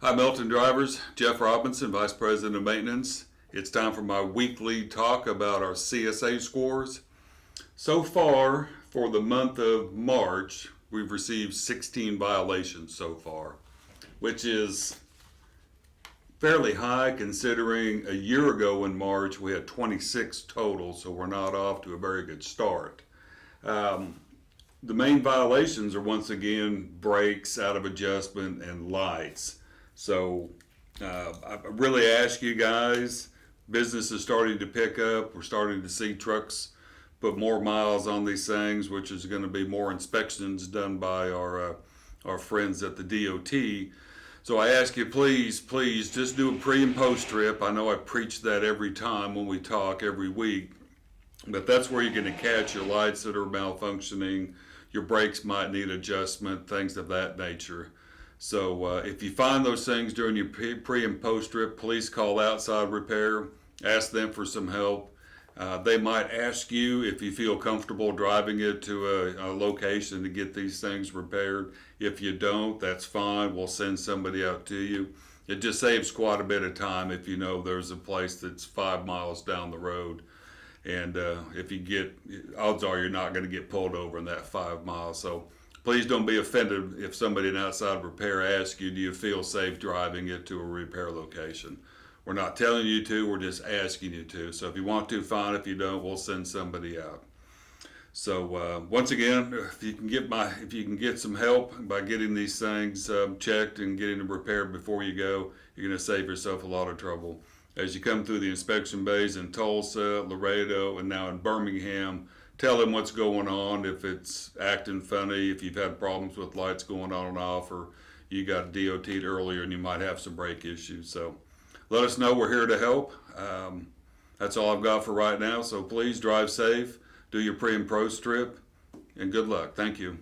Hi Milton drivers, Jeff Robinson, Vice President of Maintenance. It's time for my weekly talk about our CSA scores. So far, for the month of March, we've received 16 violations so far, which is fairly high considering a year ago in March we had 26 total, so we're not off to a very good start. The main violations are once again brakes, out of adjustment, and lights. So I really ask you guys, business is starting to pick up. We're starting to see trucks put more miles on these things, which is going to be more inspections done by our friends at the DOT. So I ask you, please, just do a pre and post trip. I know I preach that every time when we talk every week, but that's where you're going to catch your lights that are malfunctioning. Your brakes might need adjustment, things of that nature. So if you find those things during your pre and post trip, please call Outside Repair. Ask them for some help. They might ask you if you feel comfortable driving it to a location to get these things repaired. If you don't, that's fine. We'll send somebody out to you. It just saves quite a bit of time if you know there's a place that's 5 miles down the road. And if you get, odds are you're not going to get pulled over in that 5 miles. So please don't be offended if somebody in Outside Repair asks you, do you feel safe driving it to a repair location? We're not telling you to, we're just asking you to. So if you want to, fine. If you don't, we'll send somebody out. So once again, if you can get some help by getting these things checked and getting them repaired before you go, you're going to save yourself a lot of trouble. As you come through the inspection bays in Tulsa, Laredo, and now in Birmingham, tell them what's going on, if it's acting funny, if you've had problems with lights going on and off, or you got DOT'd earlier and you might have some brake issues. So let us know. We're here to help. That's all I've got for right now. So please drive safe, do your pre and post trip, and good luck. Thank you.